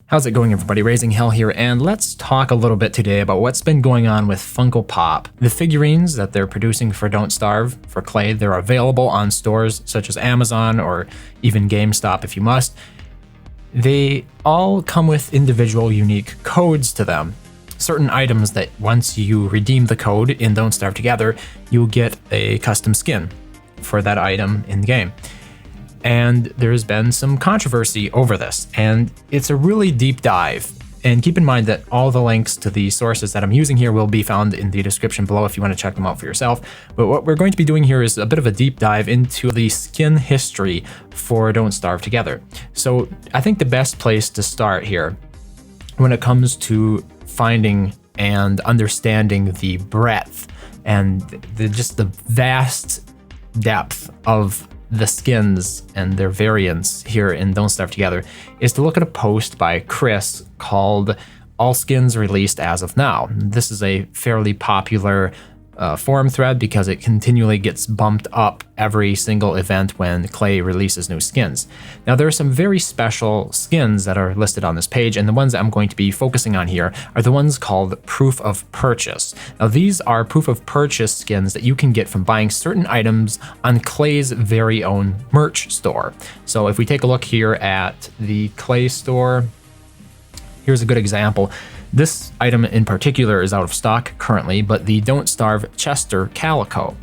How's it going, everybody? RazingHel here, and let's talk a little bit today about what's been going on with Funko Pop. The figurines that they're producing for Don't Starve for Klei, they're available on stores such as Amazon or even GameStop if you must. They all come with individual unique codes to them. Certain items that once you redeem the code in Don't Starve Together, you'll get a custom skin for that item in the game. And there's been some controversy over this, and it's a really deep dive. And keep in mind that all the links to the sources that I'm using here will be found in the description below if you want to check them out for yourself. But what we're going to be doing here is a bit of a deep dive into the skin history for Don't Starve Together. So I think the best place to start here when it comes to finding and understanding the breadth and just the vast depth of the skins and their variants here in Don't Starve Together is to look at a post by Chris called All Skins Released As of Now. This is a fairly popular forum thread because it continually gets bumped up every single event when Klei releases new skins. Now, there are some very special skins that are listed on this page, and the ones that I'm going to be focusing on here are the ones called Proof of Purchase. Now, these are Proof of Purchase skins that you can get from buying certain items on Klei's very own merch store. So if we take a look here at the Klei store, here's a good example. This item in particular is out of stock currently, but the Don't Starve Chester Calico.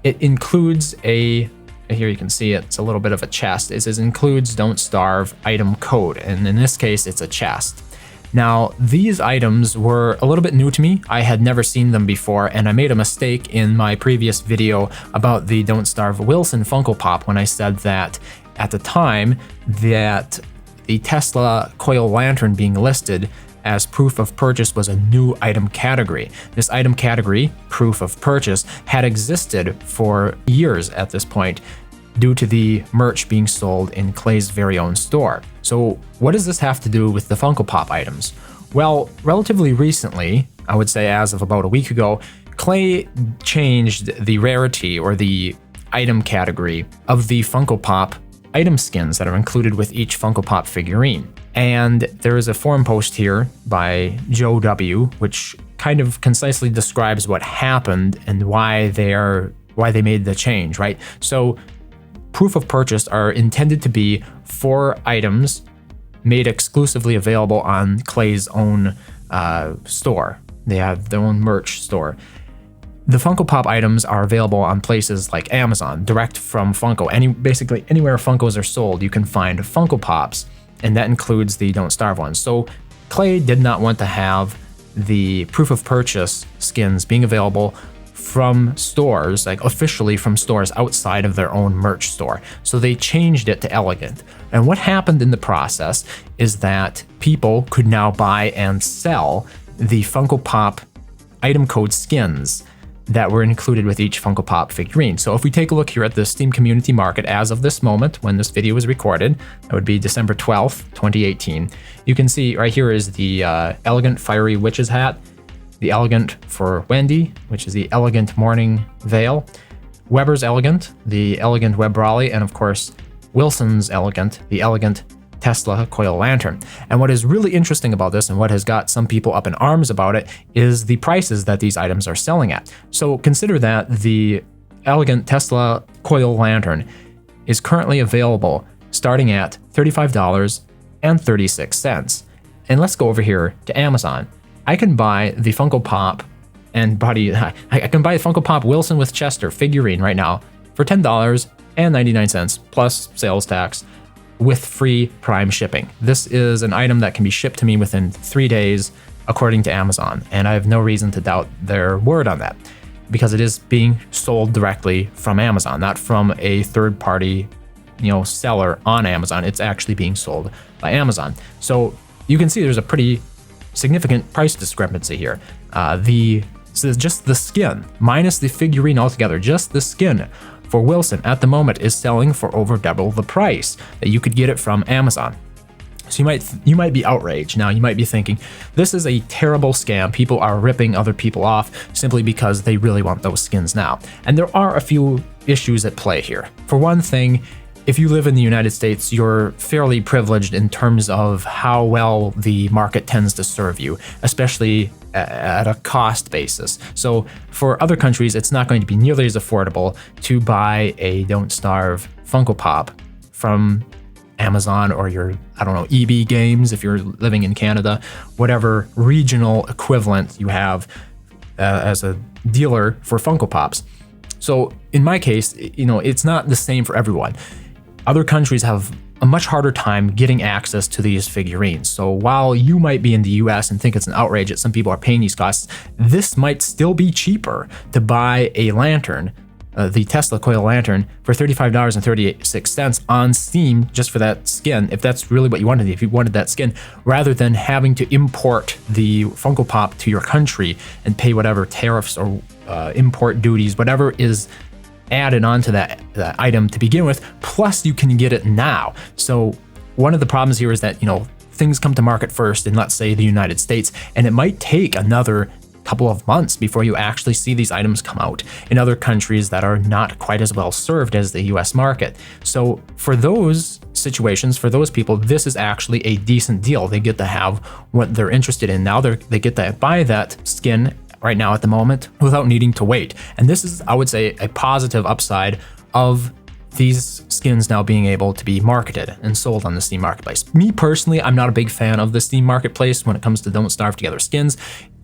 It includes here you can see it's a little bit of a chest. It says includes Don't Starve item code, and in this case it's a chest. Now, these items were a little bit new to me. I had never seen them before, and I made a mistake in my previous video about the Don't Starve Wilson Funko Pop when I said that at the time that the Tesla coil lantern being listed as proof of purchase was a new item category. This item category, proof of purchase, had existed for years at this point due to the merch being sold in Klei's very own store. So what does this have to do with the Funko Pop items? Well, relatively recently, I would say as of about a week ago, Klei changed the rarity or the item category of the Funko Pop item skins that are included with each Funko Pop figurine. And there is a forum post here by Joe W, which kind of concisely describes what happened and why they made the change, right? So proof of purchase are intended to be for items made exclusively available on Klei's own store. They have their own merch store. The Funko Pop items are available on places like Amazon, direct from Funko. Basically anywhere Funkos are sold, you can find Funko Pops, and that includes the Don't Starve ones. So Klei did not want to have the proof of purchase skins being available from stores, like officially from stores outside of their own merch store. So they changed it to elegant. And what happened in the process is that people could now buy and sell the Funko Pop item code skins that were included with each Funko Pop figurine. So if we take a look here at the Steam Community Market as of this moment, when this video was recorded, that would be December 12th, 2018, you can see right here is the Elegant Fiery Witch's Hat, the Elegant for Wendy, which is the Elegant Morning Veil, Weber's Elegant, the Elegant Web Raleigh, and of course, Wilson's Elegant, the Elegant Tesla coil lantern. And what is really interesting about this and what has got some people up in arms about it is the prices that these items are selling at. So consider that the Elegant Tesla coil lantern is currently available starting at $35.36. And let's go over here to Amazon. I can buy the Funko Pop I can buy the Funko Pop Wilson with Chester figurine right now for $10.99 plus sales tax, with free Prime shipping. This is an item that can be shipped to me within 3 days, according to Amazon, and I have no reason to doubt their word on that, because it is being sold directly from Amazon, not from a third-party, seller on Amazon. It's actually being sold by Amazon. So you can see there's a pretty significant price discrepancy here. So just the skin, minus the figurine altogether, just the skin for Wilson at the moment is selling for over double the price that you could get it from Amazon. So you might be outraged. Now you might be thinking, this is a terrible scam. People are ripping other people off simply because they really want those skins now. And there are a few issues at play here. For one thing, if you live in the United States, you're fairly privileged in terms of how well the market tends to serve you, especially at a cost basis. So for other countries, it's not going to be nearly as affordable to buy a Don't Starve Funko Pop from Amazon or your, I don't know, EB Games if you're living in Canada, whatever regional equivalent you have as a dealer for Funko Pops. So in my case, it's not the same for everyone. Other countries have a much harder time getting access to these figurines. So while you might be in the US and think it's an outrage that some people are paying these costs, this might still be cheaper to buy a lantern, the Tesla coil lantern, for $35.36 on Steam just for that skin, if that's really what you wanted, if you wanted that skin, rather than having to import the Funko Pop to your country and pay whatever tariffs or import duties, whatever is added onto that item to begin with, plus you can get it now. So one of the problems here is that, things come to market first in, let's say, the United States, and it might take another couple of months before you actually see these items come out in other countries that are not quite as well served as the US market. So for those situations, for those people, this is actually a decent deal. They get to have what they're interested in now. They get to buy that skin right now at the moment without needing to wait. And this is, I would say, a positive upside of these skins now being able to be marketed and sold on the Steam Marketplace. Me personally, I'm not a big fan of the Steam Marketplace when it comes to Don't Starve Together skins.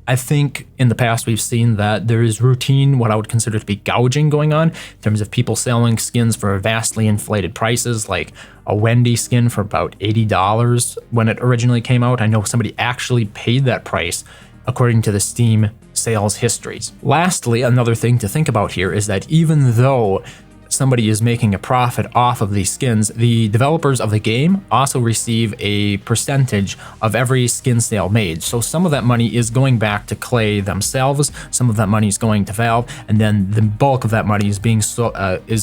I think in the past we've seen that there is routine, what I would consider to be gouging going on in terms of people selling skins for vastly inflated prices, like a Wendy skin for about $80 when it originally came out. I know somebody actually paid that price according to the Steam sales histories. Lastly, another thing to think about here is that even though somebody is making a profit off of these skins, the developers of the game also receive a percentage of every skin sale made. So some of that money is going back to Klei themselves, some of that money is going to Valve, and then the bulk of that money is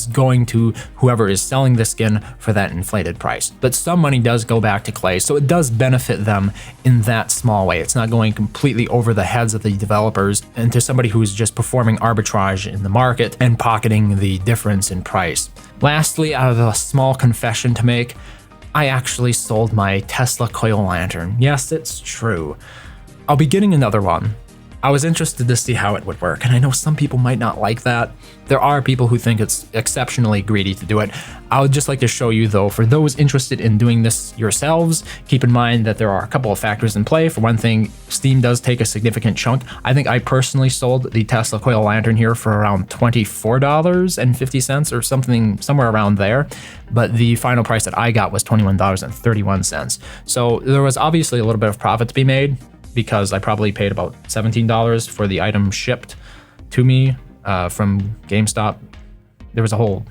going to whoever is selling the skin for that inflated price. But some money does go back to Klei, so it does benefit them in that small way. It's not going completely over the heads of the developers and to somebody who's just performing arbitrage in the market and pocketing the difference in price. Lastly, I have a small confession to make. I actually sold my Tesla coil lantern. Yes, it's true. I'll be getting another one. I was interested to see how it would work, and I know some people might not like that. There are people who think it's exceptionally greedy to do it. I would just like to show you, though, for those interested in doing this yourselves, keep in mind that there are a couple of factors in play. For one thing, Steam does take a significant chunk. I think I personally sold the Tesla coil lantern here for around $24.50 or something, somewhere around there. But the final price that I got was $21.31. So there was obviously a little bit of profit to be made, because I probably paid about $17 for the item shipped to me from GameStop. There was a whole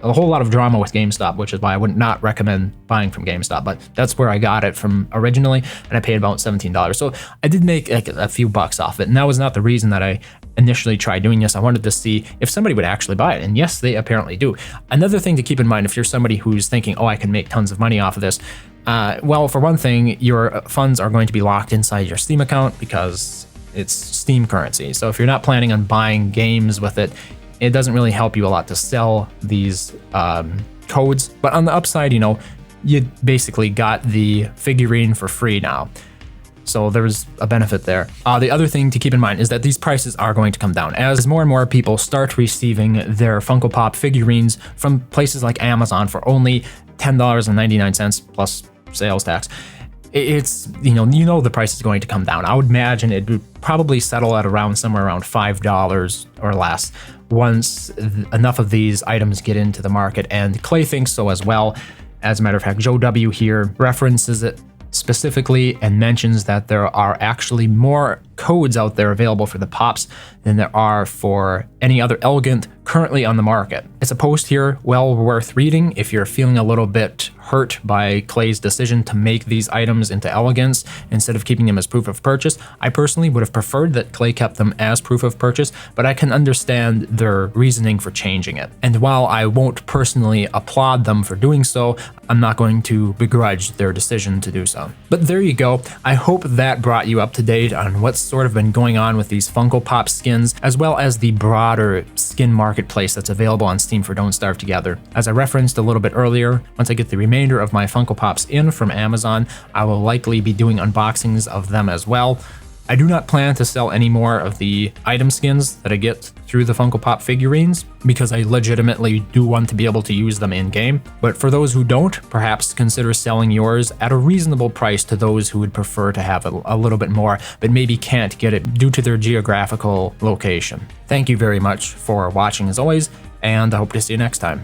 lot of drama with GameStop, which is why I would not recommend buying from GameStop, but that's where I got it from originally, and I paid about $17. So I did make like a few bucks off it, and that was not the reason that I initially tried doing this. I wanted to see if somebody would actually buy it, and yes, they apparently do. Another thing to keep in mind, if you're somebody who's thinking, oh, I can make tons of money off of this, well, for one thing, your funds are going to be locked inside your Steam account because it's Steam currency. So if you're not planning on buying games with it, it doesn't really help you a lot to sell these codes. But on the upside, you basically got the figurine for free now. So there's a benefit there. The other thing to keep in mind is that these prices are going to come down as more and more people start receiving their Funko Pop figurines from places like Amazon for only $10.99 plus sales tax. It's, the price is going to come down. I would imagine it would probably settle at somewhere around $5 or less once enough of these items get into the market, and Klei thinks so as well. As a matter of fact, Joe W. here references it specifically and mentions that there are actually more codes out there available for the Pops than there are for any other Elegant currently on the market. It's a post here well worth reading if you're feeling a little bit hurt by Klei's decision to make these items into Elegants instead of keeping them as proof of purchase. I personally would have preferred that Klei kept them as proof of purchase, but I can understand their reasoning for changing it. And while I won't personally applaud them for doing so, I'm not going to begrudge their decision to do so. But there you go. I hope that brought you up to date on what's sort of been going on with these Funko Pop skins, as well as the broader skin marketplace that's available on Steam for Don't Starve Together. As I referenced a little bit earlier, once I get the remainder of my Funko Pops in from Amazon, I will likely be doing unboxings of them as well. I do not plan to sell any more of the item skins that I get through the Funko Pop figurines, because I legitimately do want to be able to use them in-game. But for those who don't, perhaps consider selling yours at a reasonable price to those who would prefer to have a little bit more, but maybe can't get it due to their geographical location. Thank you very much for watching as always, and I hope to see you next time.